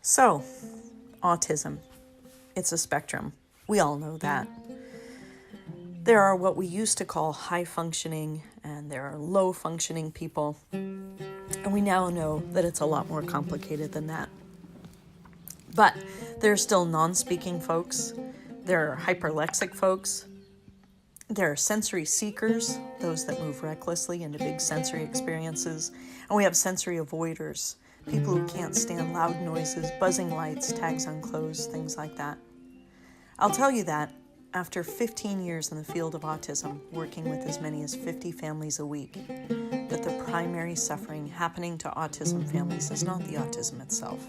So, autism. It's a spectrum. We all know that. There are what we used to call high-functioning, and there are low-functioning people. And we now know that it's a lot more complicated than that. But there are still non-speaking folks. There are hyperlexic folks. There are sensory seekers, those that move recklessly into big sensory experiences. And we have sensory avoiders, people who can't stand loud noises, buzzing lights, tags on clothes, things like that. I'll tell you that after 15 years in the field of autism, working with as many as 50 families a week, that the primary suffering happening to autism families is not the autism itself.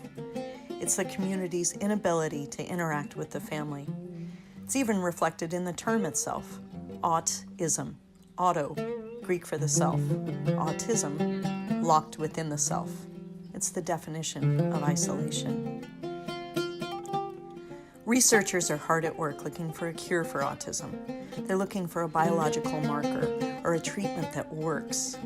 It's the community's inability to interact with the family. It's even reflected in the term itself, autism. Auto, Greek for the self. Autism, locked within the self. It's the definition of isolation. Researchers are hard at work looking for a cure for autism. They're looking for a biological marker or a treatment that works.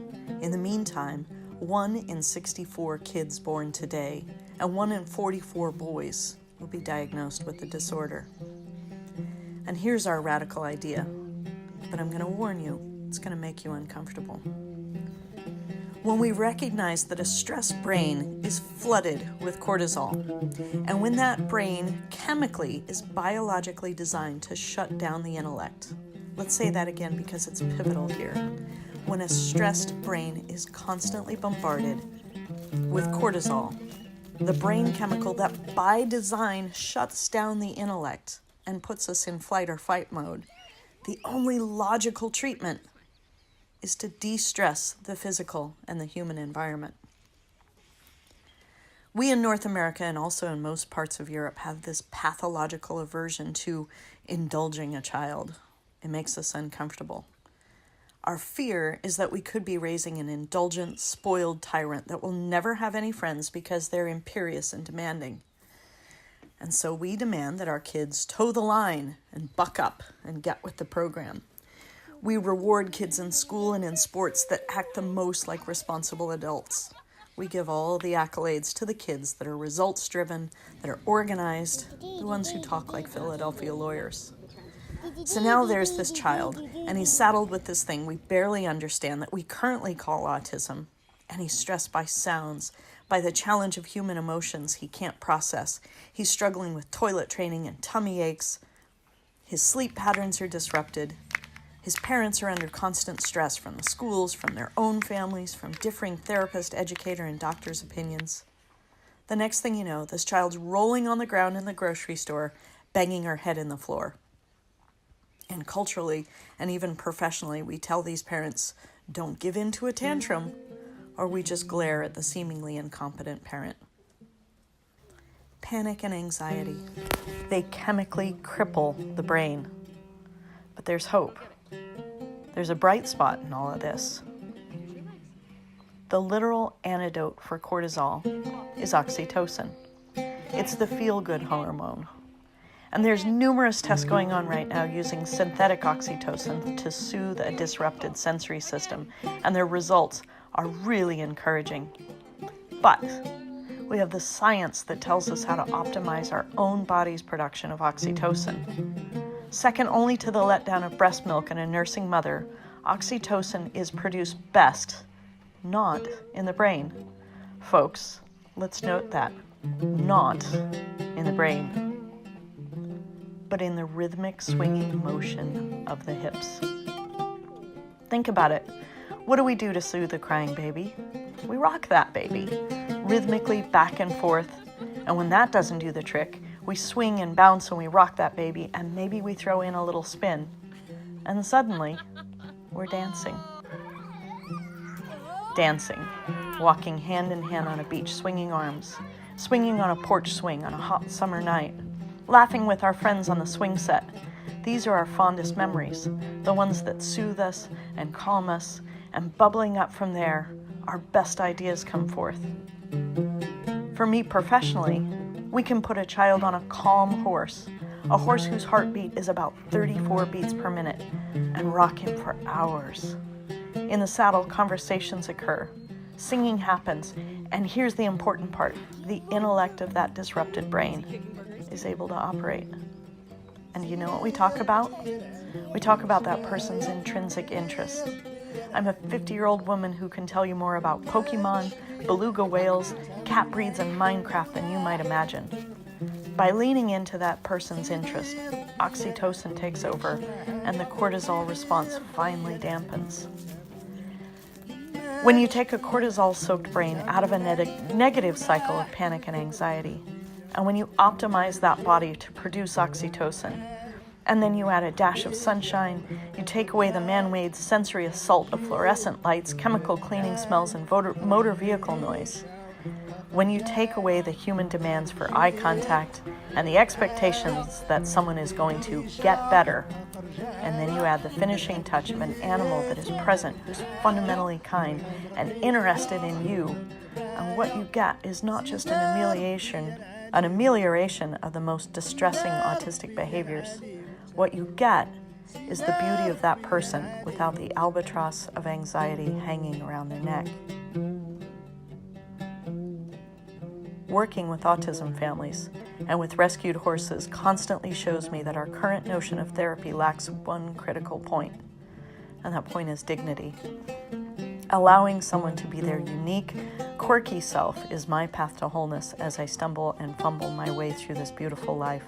In the meantime, 1 in 64 kids born today and 1 in 44 boys will be diagnosed with the disorder. And here's our radical idea, but I'm going to warn you, it's going to make you uncomfortable. When we recognize that a stressed brain is flooded with cortisol, and when that brain chemically is biologically designed to shut down the intellect. Let's say that again because it's pivotal here. When a stressed brain is constantly bombarded with cortisol, the brain chemical that by design shuts down the intellect and puts us in flight or fight mode, the only logical treatment is to de-stress the physical and the human environment. We in North America and also in most parts of Europe have this pathological aversion to indulging a child. It makes us uncomfortable. Our fear is that we could be raising an indulgent, spoiled tyrant that will never have any friends because they're imperious and demanding. And so we demand that our kids toe the line and buck up and get with the program. We reward kids in school and in sports that act the most like responsible adults. We give all the accolades to the kids that are results-driven, that are organized, the ones who talk like Philadelphia lawyers. So now there's this child, and he's saddled with this thing we barely understand that we currently call autism, and he's stressed by sounds, by the challenge of human emotions he can't process. He's struggling with toilet training and tummy aches. His sleep patterns are disrupted. His parents are under constant stress from the schools, from their own families, from differing therapist, educator, and doctor's opinions. The next thing you know, this child's rolling on the ground in the grocery store, banging her head in the floor. And culturally, and even professionally, we tell these parents, don't give in to a tantrum, or we just glare at the seemingly incompetent parent. Panic and anxiety, they chemically cripple the brain. But there's hope. There's a bright spot in all of this. The literal antidote for cortisol is oxytocin. It's the feel-good hormone. And there's numerous tests going on right now using synthetic oxytocin to soothe a disrupted sensory system, and their results are really encouraging. But we have the science that tells us how to optimize our own body's production of oxytocin. Second only to the letdown of breast milk in a nursing mother, oxytocin is produced best not in the brain. Folks, let's note that. Not in the brain, but in the rhythmic swinging motion of the hips. Think about it. What do we do to soothe a crying baby? We rock that baby, rhythmically back and forth, and when that doesn't do the trick, we swing and bounce and we rock that baby, and maybe we throw in a little spin. And suddenly, we're dancing. Dancing, walking hand in hand on a beach, swinging arms, swinging on a porch swing on a hot summer night, laughing with our friends on the swing set. These are our fondest memories, the ones that soothe us and calm us, and bubbling up from there, our best ideas come forth. For me professionally, we can put a child on a calm horse, a horse whose heartbeat is about 34 beats per minute, and rock him for hours. In the saddle, conversations occur, singing happens, And here's the important part. The intellect of that disrupted brain is able to operate. And you know what we talk about? We talk about that person's intrinsic interests. I'm a 50-year-old woman who can tell you more about Pokemon, beluga whales, cat breeds, and Minecraft than you might imagine. By leaning into that person's interest, oxytocin takes over and the cortisol response finally dampens. When you take a cortisol-soaked brain out of a negative cycle of panic and anxiety, and when you optimize that body to produce oxytocin, and then you add a dash of sunshine, you take away the man-made sensory assault of fluorescent lights, chemical cleaning smells, and motor vehicle noise. When you take away the human demands for eye contact and the expectations that someone is going to get better, and then you add the finishing touch of an animal that is present, who's fundamentally kind and interested in you, and what you get is not just an amelioration of the most distressing autistic behaviors. What you get is the beauty of that person without the albatross of anxiety hanging around their neck. Working with autism families and with rescued horses constantly shows me that our current notion of therapy lacks one critical point, and that point is dignity. Allowing someone to be their unique, quirky self is my path to wholeness as I stumble and fumble my way through this beautiful life.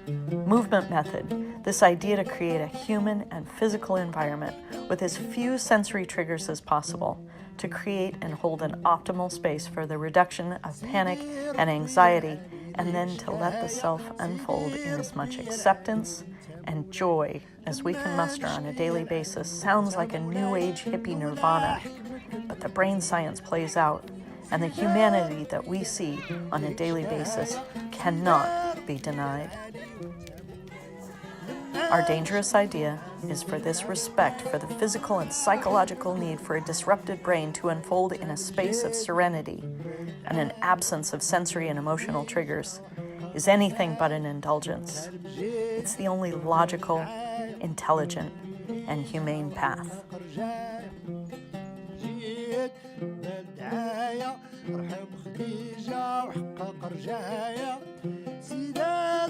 Movement method, this idea to create a human and physical environment with as few sensory triggers as possible, to create and hold an optimal space for the reduction of panic and anxiety, and then to let the self unfold in as much acceptance and joy as we can muster on a daily basis, sounds like a new age hippie nirvana, but the brain science plays out, and the humanity that we see on a daily basis cannot be denied. Our dangerous idea is for this respect for the physical and psychological need for a disrupted brain to unfold in a space of serenity and an absence of sensory and emotional triggers is anything but an indulgence. It's the only logical, intelligent, and humane path. رحب خديجة وحقق رجايا سيدة